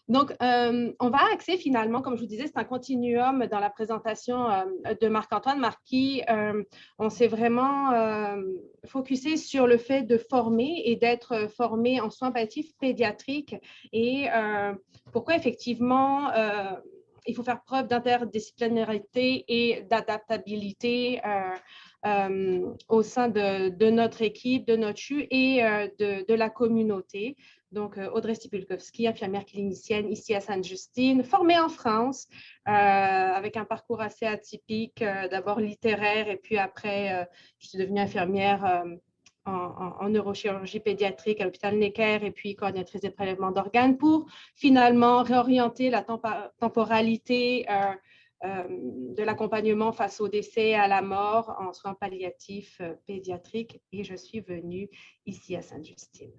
Donc, on va axer finalement, comme je vous disais, c'est un continuum dans la présentation de Marc-Antoine Marquis. On s'est vraiment focusé sur le fait de former et d'être formé en soins palliatifs pédiatriques et pourquoi effectivement il faut faire preuve d'interdisciplinarité et d'adaptabilité au sein de notre équipe, de notre CHU et de la communauté. Donc, Audrey Stipulkowski, infirmière clinicienne ici à Sainte-Justine, formée en France, avec un parcours assez atypique, d'abord littéraire et puis après, je suis devenue infirmière en neurochirurgie pédiatrique à l'hôpital Necker et puis coordinatrice des prélèvements d'organes pour finalement réorienter la temporalité de l'accompagnement face au décès et à la mort en soins palliatifs pédiatriques et je suis venue ici à Sainte-Justine.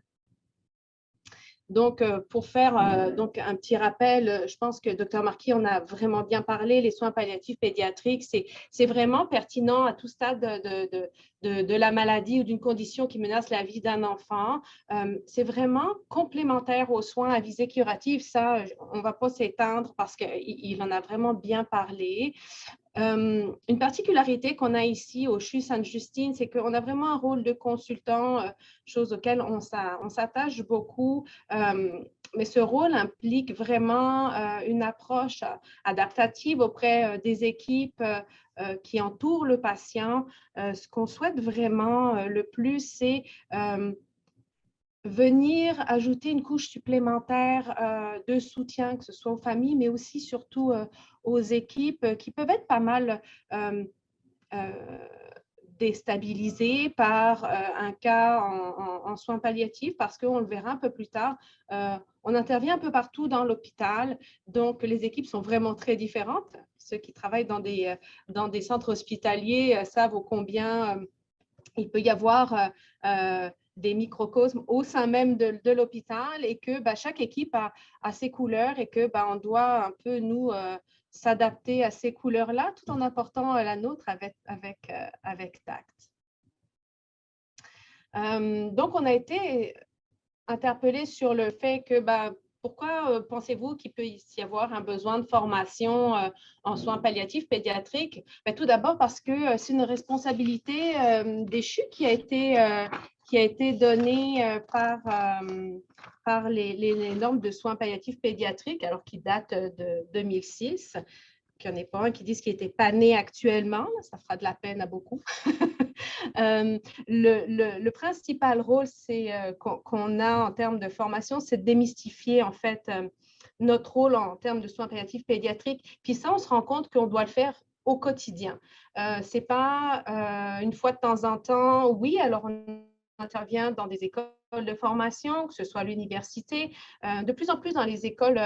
Donc, pour faire donc un petit rappel, je pense que Dr Marquis en a vraiment bien parlé, les soins palliatifs pédiatriques, c'est vraiment pertinent à tout stade de la maladie ou d'une condition qui menace la vie d'un enfant. C'est vraiment complémentaire aux soins à visée curative. Ça, on ne va pas s'étendre parce qu'il en a vraiment bien parlé. Une particularité qu'on a ici au CHU Sainte-Justine, c'est qu'on a vraiment un rôle de consultant, chose auquel on s'attache beaucoup. Mais ce rôle implique vraiment une approche adaptative auprès des équipes qui entourent le patient. Ce qu'on souhaite vraiment le plus, c'est venir ajouter une couche supplémentaire de soutien, que ce soit aux familles, mais aussi surtout aux équipes qui peuvent être pas mal déstabilisées par un cas en soins palliatifs parce qu'on le verra un peu plus tard. On intervient un peu partout dans l'hôpital, donc les équipes sont vraiment très différentes. Ceux qui travaillent dans des centres hospitaliers savent ô combien il peut y avoir des microcosmes au sein même de l'hôpital et que chaque équipe a ses couleurs et que on doit un peu nous s'adapter à ces couleurs-là tout en apportant la nôtre avec tact. Donc, on a été interpellé sur le fait que pourquoi pensez-vous qu'il peut y avoir un besoin de formation en soins palliatifs pédiatriques? Tout d'abord parce que c'est une responsabilité des CHU qui a été donnée par les normes de soins palliatifs pédiatriques, alors qui datent de 2006. Qu'il n'y en ait pas un qui dise qu'il n'était pas né actuellement, ça fera de la peine à beaucoup. Le principal rôle qu'on a en termes de formation, c'est de démystifier en fait notre rôle en termes de soins palliatifs pédiatriques. Puis ça, on se rend compte qu'on doit le faire au quotidien. Ce n'est pas une fois de temps en temps. Oui, alors on intervient dans des écoles de formation, que ce soit à l'université, de plus en plus dans les écoles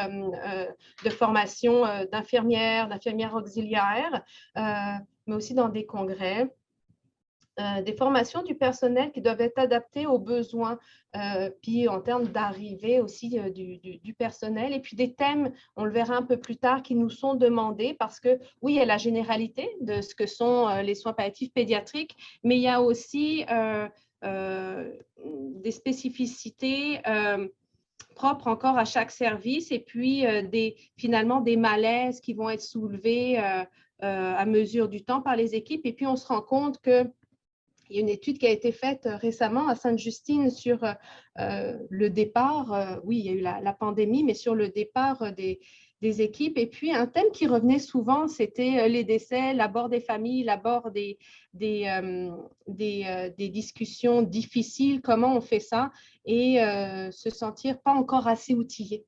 de formation d'infirmières auxiliaires, mais aussi dans des congrès. Des formations du personnel qui doivent être adaptées aux besoins, puis en termes d'arrivée aussi du personnel, et puis des thèmes, on le verra un peu plus tard, qui nous sont demandés parce que, oui, il y a la généralité de ce que sont les soins palliatifs pédiatriques, mais il y a aussi des spécificités propres encore à chaque service et puis finalement des malaises qui vont être soulevés à mesure du temps par les équipes. Et puis, on se rend compte que il y a une étude qui a été faite récemment à Sainte-Justine sur le départ, oui, il y a eu la pandémie, mais sur le départ des équipes. Et puis, un thème qui revenait souvent, c'était les décès, l'abord des familles, l'abord des discussions difficiles, comment on fait ça, et se sentir pas encore assez outillé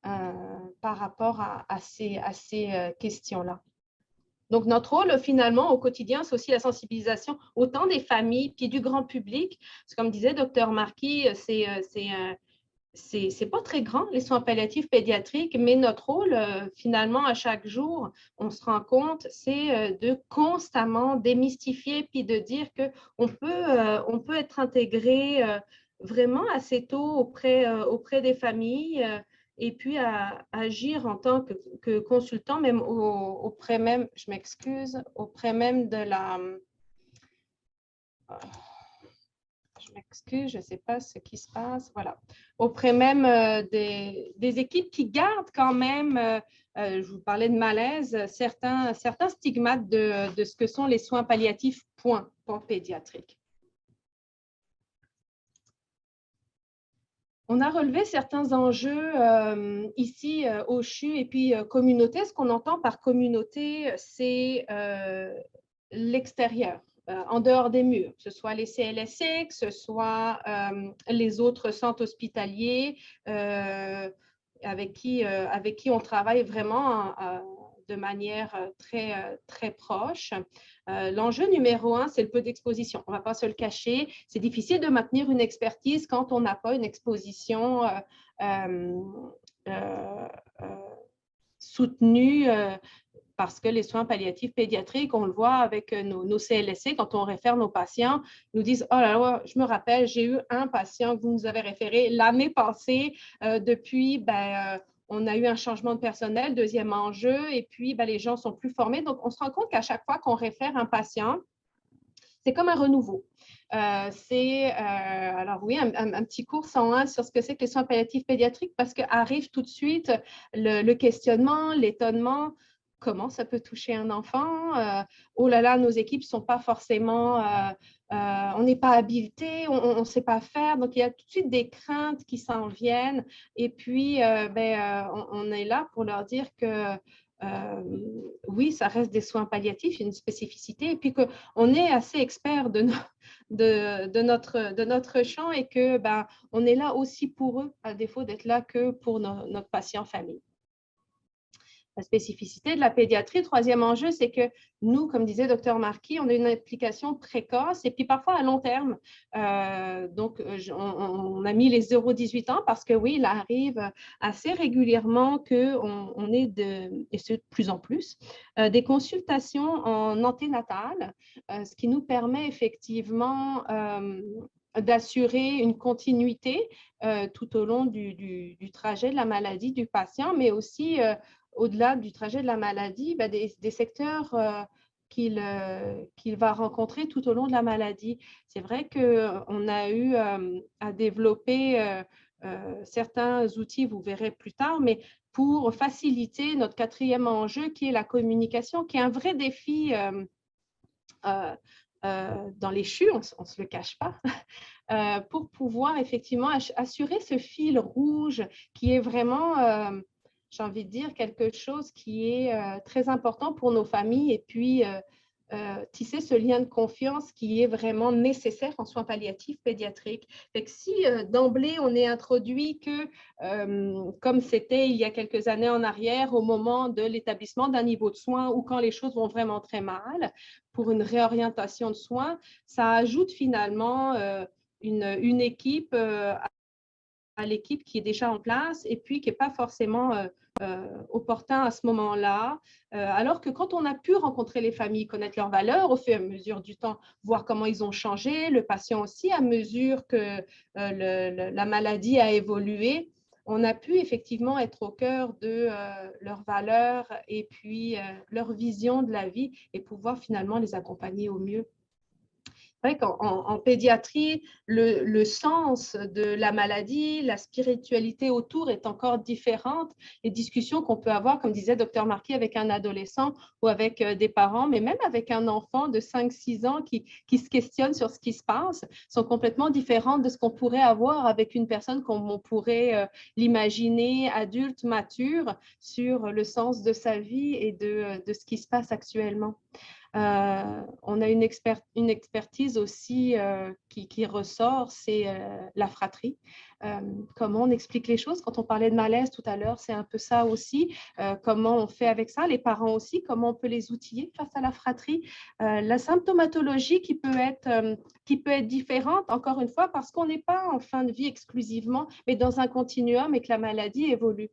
par rapport à ces questions-là. Donc, notre rôle, finalement, au quotidien, c'est aussi la sensibilisation autant des familles puis du grand public. Parce que, comme disait Dr Marquis, c'est pas très grand, les soins palliatifs pédiatriques, mais notre rôle, finalement, à chaque jour, on se rend compte, c'est de constamment démystifier puis de dire qu'on peut être intégré vraiment assez tôt auprès des familles et puis à agir en tant que consultant, même auprès même, je m'excuse, auprès même de la… je m'excuse, je ne sais pas ce qui se passe. Voilà. Auprès même des équipes qui gardent quand même, je vous parlais de malaise, certains stigmates de ce que sont les soins palliatifs, point pédiatrique. On a relevé certains enjeux ici au CHU et puis communauté. Ce qu'on entend par communauté, c'est l'extérieur, en dehors des murs, que ce soit les CLSC, que ce soit les autres centres hospitaliers avec qui on travaille vraiment de manière très proche. L'enjeu numéro 1, c'est le peu d'exposition. On ne va pas se le cacher. C'est difficile de maintenir une expertise quand on n'a pas une exposition soutenue parce que les soins palliatifs pédiatriques, on le voit avec nos CLSC, quand on réfère nos patients, nous disent « Oh là là, je me rappelle, j'ai eu un patient que vous nous avez référé l'année passée, depuis, on a eu un changement de personnel, deuxième enjeu, et puis les gens sont plus formés. » Donc, on se rend compte qu'à chaque fois qu'on réfère un patient, c'est comme un renouveau. Alors oui, un petit cours 101 sur ce que c'est que les soins palliatifs pédiatriques parce qu'arrive tout de suite le questionnement, l'étonnement. Comment ça peut toucher un enfant? Oh là là, nos équipes ne sont pas forcément, on n'est pas habilité, on ne sait pas faire. Donc, il y a tout de suite des craintes qui s'en viennent. Et puis, on est là pour leur dire que oui, ça reste des soins palliatifs, il y a une spécificité. Et puis qu'on est assez expert de notre champ et que on est là aussi pour eux, à défaut d'être là que pour notre patient famille. La spécificité de la pédiatrie. Troisième enjeu, c'est que nous, comme disait Dr Marquis, on a une application précoce et puis parfois à long terme. Donc, on a mis les 0-18 ans parce que oui, il arrive assez régulièrement qu'on ait, et ce de plus en plus, des consultations en anténatal, ce qui nous permet effectivement d'assurer une continuité tout au long du trajet de la maladie du patient, mais aussi au-delà du trajet de la maladie, des secteurs qu'il va rencontrer tout au long de la maladie. C'est vrai qu'on a eu à développer certains outils, vous verrez plus tard, mais pour faciliter notre quatrième enjeu qui est la communication, qui est un vrai défi dans les CHU, on ne se le cache pas, pour pouvoir effectivement assurer ce fil rouge qui est vraiment j'ai envie de dire, quelque chose qui est très important pour nos familles et puis tisser ce lien de confiance qui est vraiment nécessaire en soins palliatifs pédiatriques. Fait que si d'emblée, on est introduit que, comme c'était il y a quelques années en arrière, au moment de l'établissement d'un niveau de soins ou quand les choses vont vraiment très mal, pour une réorientation de soins, ça ajoute finalement une équipe à l'équipe qui est déjà en place et puis qui n'est pas forcément opportun à ce moment-là. Alors que quand on a pu rencontrer les familles, connaître leurs valeurs au fur et à mesure du temps, voir comment ils ont changé, le patient aussi, à mesure que la maladie a évolué, on a pu effectivement être au cœur de leurs valeurs et puis leur vision de la vie et pouvoir finalement les accompagner au mieux. C'est vrai qu'en pédiatrie, le sens de la maladie, la spiritualité autour est encore différente. Les discussions qu'on peut avoir, comme disait Dr Marquis, avec un adolescent ou avec des parents, mais même avec un enfant de 5-6 ans qui se questionne sur ce qui se passe, sont complètement différentes de ce qu'on pourrait avoir avec une personne comme on pourrait l'imaginer adulte, mature, sur le sens de sa vie et de ce qui se passe actuellement. On a une expertise aussi qui ressort, c'est la fratrie. Comment on explique les choses. Quand on parlait de malaise tout à l'heure, c'est un peu ça aussi. Comment on fait avec ça, les parents aussi, comment on peut les outiller face à la fratrie. La symptomatologie qui peut être différente, encore une fois, parce qu'on n'est pas en fin de vie exclusivement, mais dans un continuum et que la maladie évolue.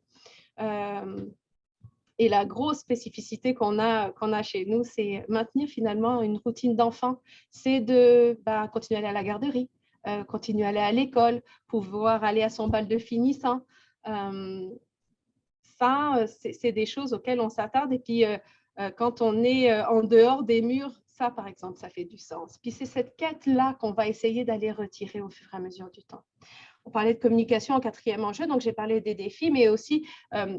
Et la grosse spécificité qu'on a chez nous, c'est maintenir finalement une routine d'enfant. C'est de continuer à aller à la garderie, continuer à aller à l'école, pouvoir aller à son bal de finissant. Ça, c'est des choses auxquelles on s'attarde. Et puis, quand on est en dehors des murs, ça, par exemple, ça fait du sens. Puis c'est cette quête-là qu'on va essayer d'aller retirer au fur et à mesure du temps. On parlait de communication en quatrième enjeu, donc j'ai parlé des défis, mais aussi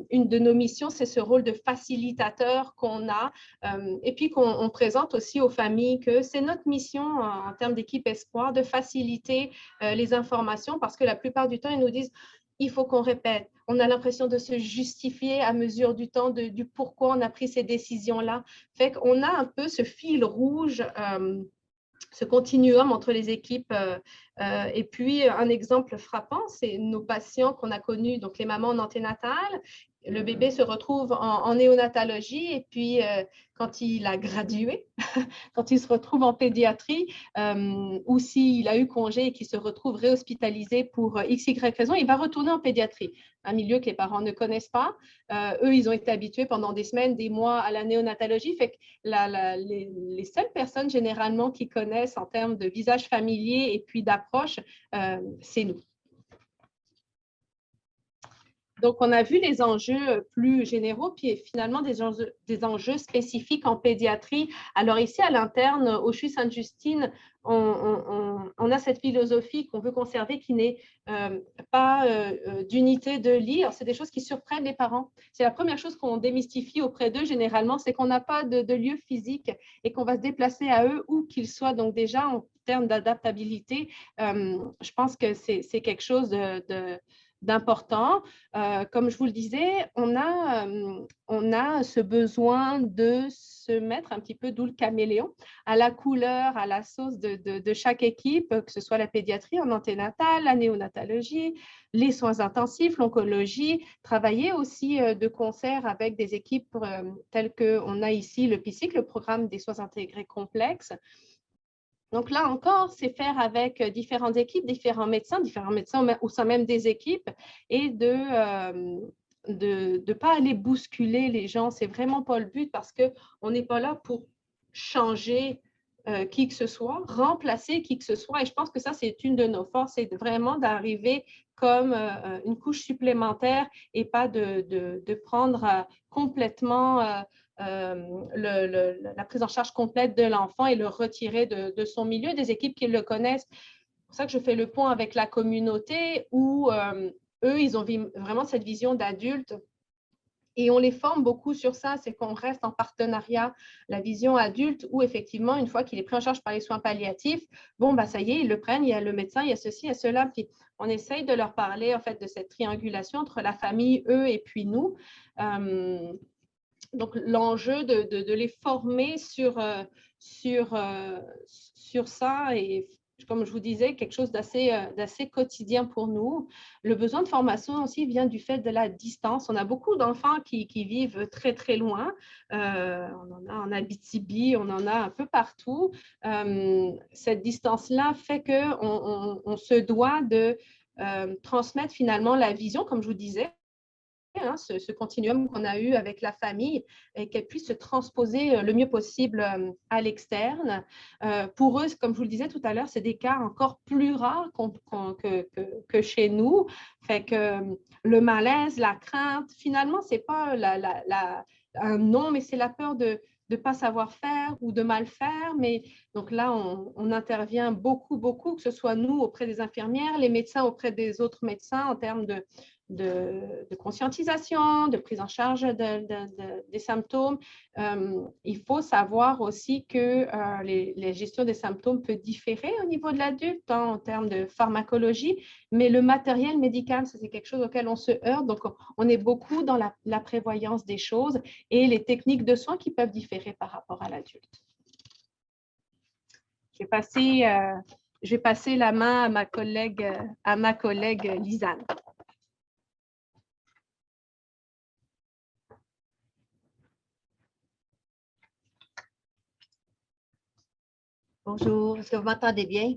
une de nos missions, c'est ce rôle de facilitateur qu'on a et puis qu'on présente aussi aux familles que c'est notre mission en termes d'équipe Espoir de faciliter les informations parce que la plupart du temps, ils nous disent il faut qu'on répète. On a l'impression de se justifier à mesure du temps du pourquoi on a pris ces décisions-là. Fait qu'on a un peu ce fil rouge ce continuum entre les équipes. Et puis, un exemple frappant, c'est nos patients qu'on a connus, donc les mamans en anténatale. Le bébé se retrouve en néonatologie et puis quand il a gradué, quand il se retrouve en pédiatrie ou s'il a eu congé et qu'il se retrouve réhospitalisé pour XY raison, il va retourner en pédiatrie, un milieu que les parents ne connaissent pas. Eux, ils ont été habitués pendant des semaines, des mois à la néonatologie. Fait que les seules personnes généralement qui connaissent en termes de visage familier et puis d'approche, c'est nous. Donc, on a vu les enjeux plus généraux, puis finalement des enjeux spécifiques en pédiatrie. Alors ici, à l'interne, au CHU Sainte-Justine, on a cette philosophie qu'on veut conserver qui n'est pas d'unité de lit. C'est des choses qui surprennent les parents. C'est la première chose qu'on démystifie auprès d'eux généralement, c'est qu'on n'a pas de lieu physique et qu'on va se déplacer à eux où qu'ils soient. Donc déjà, en termes d'adaptabilité, je pense que c'est quelque chose d'important. Comme je vous le disais, on a ce besoin de se mettre un petit peu, d'où le caméléon, à la couleur, à la sauce de chaque équipe, que ce soit la pédiatrie en anténatale, la néonatologie, les soins intensifs, l'oncologie, travailler aussi de concert avec des équipes telles qu'on a ici le PICIC, le programme des soins intégrés complexes. Donc là encore, c'est faire avec différentes équipes, différents médecins au sein même des équipes et de ne pas aller bousculer les gens. C'est vraiment pas le but parce qu'on n'est pas là pour changer qui que ce soit, remplacer qui que ce soit. Et je pense que ça, c'est une de nos forces, c'est vraiment d'arriver comme une couche supplémentaire et pas de prendre complètement la prise en charge complète de l'enfant et le retirer de son milieu, des équipes qui le connaissent. C'est pour ça que je fais le pont avec la communauté où eux, ils ont vraiment cette vision d'adulte. Et on les forme beaucoup sur ça, c'est qu'on reste en partenariat, la vision adulte, où effectivement, une fois qu'il est pris en charge par les soins palliatifs, bon, bah, ça y est, ils le prennent, il y a le médecin, il y a ceci, il y a cela. Puis on essaye de leur parler en fait de cette triangulation entre la famille, eux et puis nous. Donc, l'enjeu de les former sur ça et comme je vous disais, quelque chose d'assez quotidien pour nous. Le besoin de formation aussi vient du fait de la distance. On a beaucoup d'enfants qui vivent très, très loin. On en a en Abitibi, on en a un peu partout. Cette distance-là fait qu'on se doit de transmettre finalement la vision, comme je vous disais, ce continuum qu'on a eu avec la famille et qu'elle puisse se transposer le mieux possible à l'externe. Pour eux, comme je vous le disais tout à l'heure, c'est des cas encore plus rares que chez nous. Fait que le malaise, la crainte, finalement, ce n'est pas un non, mais c'est la peur de ne pas savoir faire ou de mal faire. Mais donc là, on intervient beaucoup, beaucoup, que ce soit nous auprès des infirmières, les médecins auprès des autres médecins en termes de conscientisation, de prise en charge des symptômes. Il faut savoir aussi que les gestions des symptômes peut différer au niveau de l'adulte en termes de pharmacologie, mais le matériel médical, c'est quelque chose auquel on se heurte. Donc, on est beaucoup dans la prévoyance des choses et les techniques de soins qui peuvent différer par rapport à l'adulte. Je vais passer la main à ma collègue Lisanne. Bonjour, est-ce que vous m'entendez bien?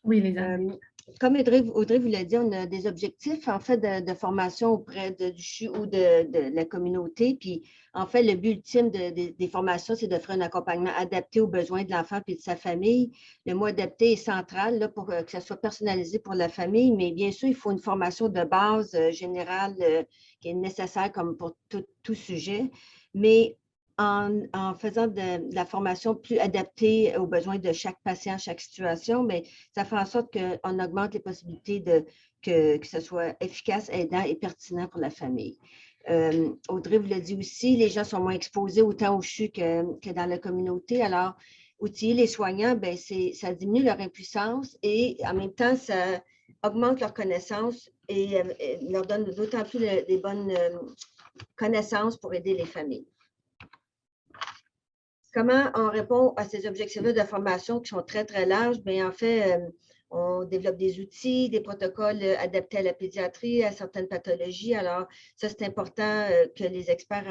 Oui, Lisanne. Comme Audrey vous l'a dit, on a des objectifs en fait de formation auprès du CHU ou de la communauté. Puis en fait, le but ultime des formations, c'est d'offrir un accompagnement adapté aux besoins de l'enfant et de sa famille. Le mot adapté est central là, pour que ça soit personnalisé pour la famille, mais bien sûr, il faut une formation de base générale qui est nécessaire comme pour tout sujet. Mais en faisant de la formation plus adaptée aux besoins de chaque patient, chaque situation, mais ça fait en sorte qu'on augmente les possibilités que ce soit efficace, aidant et pertinent pour la famille. Audrey vous l'a dit aussi, les gens sont moins exposés autant au CHU que dans la communauté. Alors, outiller les soignants, bien, ça diminue leur impuissance et en même temps, ça augmente leur connaissance et leur donne d'autant plus des bonnes connaissances pour aider les familles. Comment on répond à ces objectifs-là de formation qui sont très, très larges? Bien, en fait, on développe des outils, des protocoles adaptés à la pédiatrie, à certaines pathologies. Alors, ça, c'est important que les experts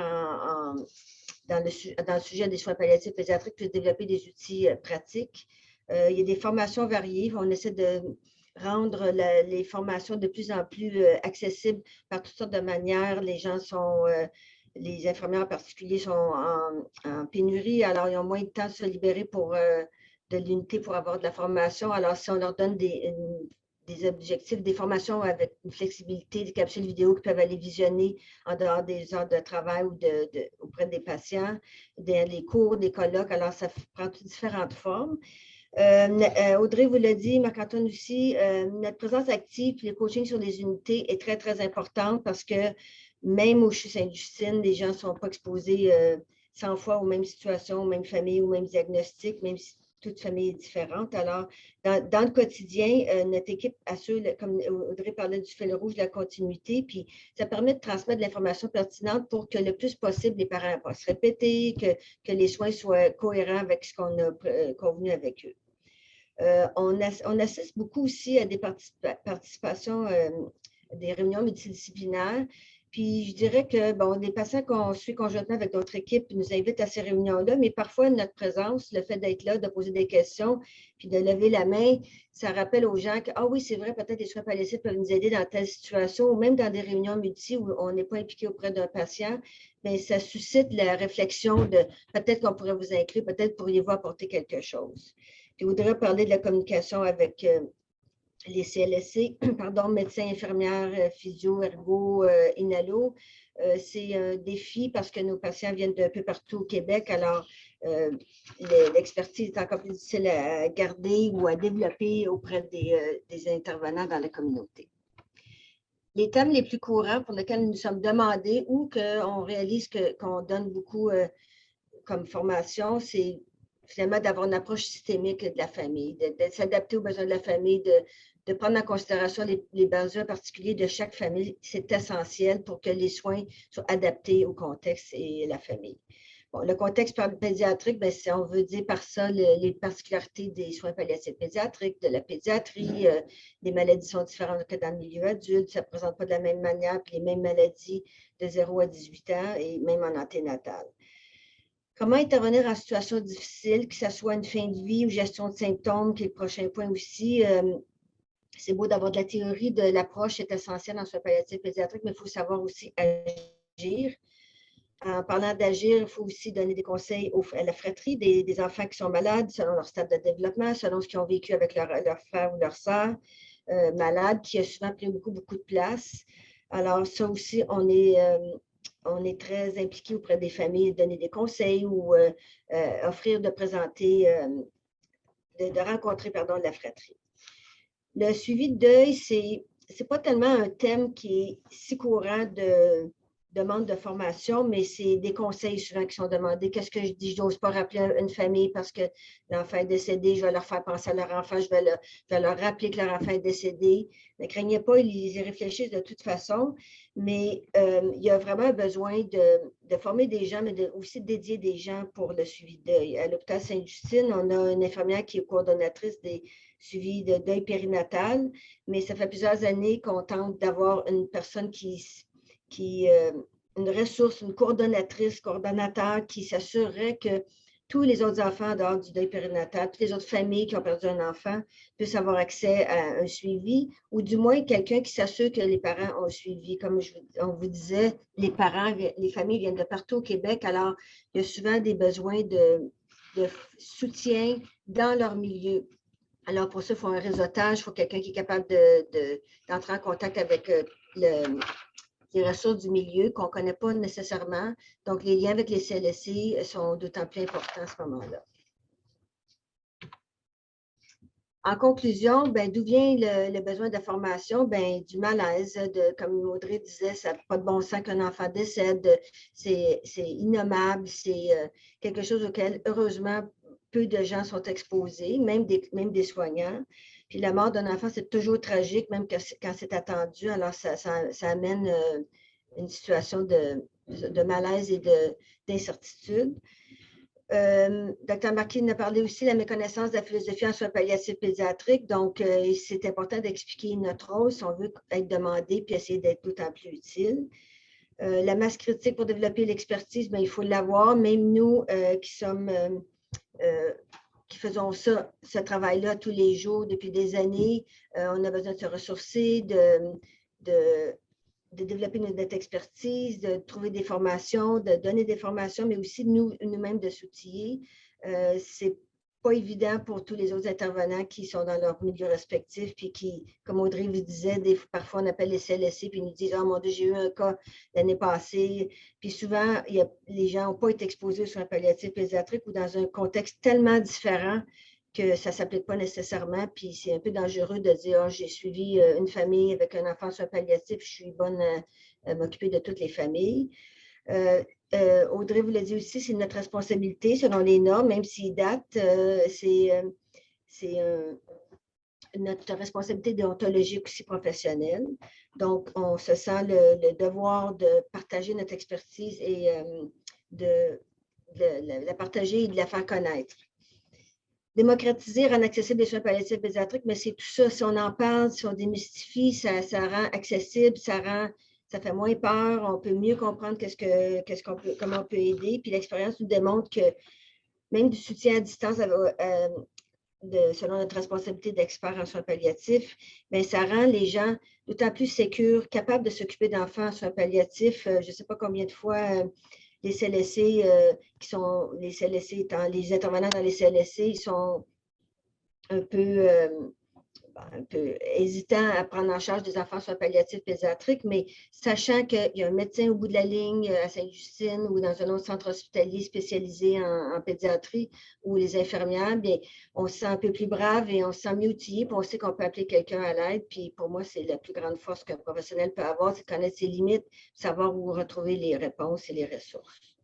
dans le sujet des soins palliatifs pédiatriques puissent développer des outils pratiques. Il y a des formations variées. On essaie de rendre les formations de plus en plus accessibles par toutes sortes de manières. Les infirmières en particulier sont en pénurie, alors ils ont moins de temps de se libérer de l'unité pour avoir de la formation. Alors, si on leur donne des objectifs, des formations avec une flexibilité, des capsules vidéo qui peuvent aller visionner en dehors des heures de travail ou auprès des patients, des cours, des colloques, alors ça prend toutes différentes formes. Audrey vous l'a dit, Marc-Antoine aussi, notre présence active et le coaching sur les unités est très, très importante parce que même au CHU Sainte-Justine, les gens ne sont pas exposés 100 fois aux mêmes situations, aux mêmes familles, aux mêmes diagnostics, même si toute famille est différente. Alors, dans le quotidien, notre équipe assure, comme Audrey parlait du fil rouge, de la continuité, puis ça permet de transmettre de l'information pertinente pour que le plus possible les parents puissent se répéter, que les soins soient cohérents avec ce qu'on a convenu avec eux. On assiste beaucoup aussi à des participations, des réunions multidisciplinaires. Puis je dirais que les patients qu'on suit conjointement avec d'autres équipes nous invitent à ces réunions-là, mais parfois notre présence, le fait d'être là, de poser des questions, puis de lever la main, ça rappelle aux gens que, ah oui, c'est vrai, peut-être les soins palliatifs peuvent nous aider dans telle situation, ou même dans des réunions multi où on n'est pas impliqué auprès d'un patient, mais ça suscite la réflexion de peut-être qu'on pourrait vous inclure, peut-être pourriez-vous apporter quelque chose. Je voudrais parler de la communication avec les CLSC, pardon, médecins, infirmières, physio, ergo, inhalo. C'est un défi parce que nos patients viennent d'un peu partout au Québec. Alors, l'expertise est encore plus difficile à garder ou à développer auprès des intervenants dans la communauté. Les thèmes les plus courants pour lesquels nous sommes demandés ou qu'on réalise qu'on donne beaucoup comme formation, c'est finalement d'avoir une approche systémique de la famille, de s'adapter aux besoins de la famille, de prendre en considération les besoins particuliers de chaque famille. C'est essentiel pour que les soins soient adaptés au contexte et la famille. Bon, le contexte pédiatrique, on veut dire par ça les particularités des soins palliatifs pédiatriques, de la pédiatrie. Les maladies sont différentes que dans le milieu adulte. Ça ne présente pas de la même manière, puis les mêmes maladies de 0 à 18 ans et même en anténatal. Comment intervenir en situation difficile, que ce soit une fin de vie ou gestion de symptômes, qui est le prochain point aussi. C'est beau d'avoir de la théorie, de l'approche est essentielle en soins palliatifs pédiatriques, mais il faut savoir aussi agir. En parlant d'agir, il faut aussi donner des conseils à la fratrie des enfants qui sont malades, selon leur stade de développement, selon ce qu'ils ont vécu avec leur frère ou leur sœur malade, qui a souvent pris beaucoup de place. Alors, ça aussi, on est très impliqué auprès des familles, donner des conseils ou offrir de présenter, de rencontrer, la fratrie. Le suivi de deuil, c'est pas tellement un thème qui est si courant de demande de formation, mais c'est des conseils souvent qui sont demandés. Qu'est-ce que je dis? Je n'ose pas rappeler une famille parce que l'enfant est décédé. Je vais leur faire penser à leur enfant. Je vais leur rappeler que leur enfant est décédé. Ne craignez pas, ils y réfléchissent de toute façon. Mais il y a vraiment besoin de former des gens, mais aussi de dédier des gens pour le suivi de deuil. À l'hôpital Sainte-Justine, on a une infirmière qui est coordonnatrice des suivis de deuil périnatal, mais ça fait plusieurs années qu'on tente d'avoir une personne une ressource, une coordonnateur qui s'assurerait que tous les autres enfants en dehors du deuil périnatal, toutes les autres familles qui ont perdu un enfant puissent avoir accès à un suivi ou du moins quelqu'un qui s'assure que les parents ont un suivi. Comme on vous disait, les familles viennent de partout au Québec, alors il y a souvent des besoins de soutien dans leur milieu. Alors pour ça, il faut un réseautage, il faut quelqu'un qui est capable d'entrer en contact avec les ressources du milieu qu'on ne connaît pas nécessairement. Donc, les liens avec les CLSC sont d'autant plus importants à ce moment-là. En conclusion, d'où vient le besoin de formation? Du malaise, comme Audrey disait, ça n'a pas de bon sens qu'un enfant décède, c'est innommable, c'est quelque chose auquel, heureusement, peu de gens sont exposés, même des soignants. Puis la mort d'un enfant, c'est toujours tragique, même quand c'est attendu. Alors, ça amène une situation de malaise et d'incertitude. Dr. Marquis a parlé aussi de la méconnaissance de la philosophie en soins palliatifs pédiatriques. Donc, c'est important d'expliquer notre rôle si on veut être demandé puis essayer d'être d'autant plus utile. La masse critique pour développer l'expertise, il faut l'avoir. Même nous qui faisons ce travail-là tous les jours depuis des années, on a besoin de se ressourcer, de développer notre expertise, de trouver des formations, de donner des formations, mais aussi nous-mêmes de s'outiller. C'est pas évident pour tous les autres intervenants qui sont dans leur milieu respectif, puis qui, comme Audrey vous disait, parfois on appelle les CLSC, puis ils nous disent « Ah mon Dieu, j'ai eu un cas l'année passée ». Puis souvent, les gens n'ont pas été exposés aux soins palliatifs pédiatriques ou dans un contexte tellement différent que ça ne s'applique pas nécessairement, puis c'est un peu dangereux de dire « j'ai suivi une famille avec un enfant sur palliatif, je suis bonne à m'occuper de toutes les familles ». Audrey vous l'a dit aussi, c'est notre responsabilité selon les normes, même s'ils datent, c'est notre responsabilité déontologique aussi professionnelle. Donc, on se sent le devoir de partager notre expertise et de la partager et de la faire connaître. Démocratiser, rendre accessible les soins palliatifs pédiatriques, mais c'est tout ça. Si on en parle, si on démystifie, ça rend accessible, ça fait moins peur, on peut mieux comprendre comment on peut aider. Puis l'expérience nous démontre que même du soutien à distance, selon notre responsabilité d'expert en soins palliatifs, ça rend les gens d'autant plus sécures, capables de s'occuper d'enfants en soins palliatifs. Je ne sais pas combien de fois les CLSC, les CLSC étant les intervenants dans les CLSC, ils sont un peu hésitants à prendre en charge des enfants soins palliatifs pédiatriques, mais sachant qu'il y a un médecin au bout de la ligne à Sainte-Justine ou dans un autre centre hospitalier spécialisé en pédiatrie ou les infirmières, on se sent un peu plus brave et on se sent mieux outillé, puis on sait qu'on peut appeler quelqu'un à l'aide. Puis pour moi, c'est la plus grande force qu'un professionnel peut avoir, c'est connaître ses limites, savoir où retrouver les réponses et les ressources.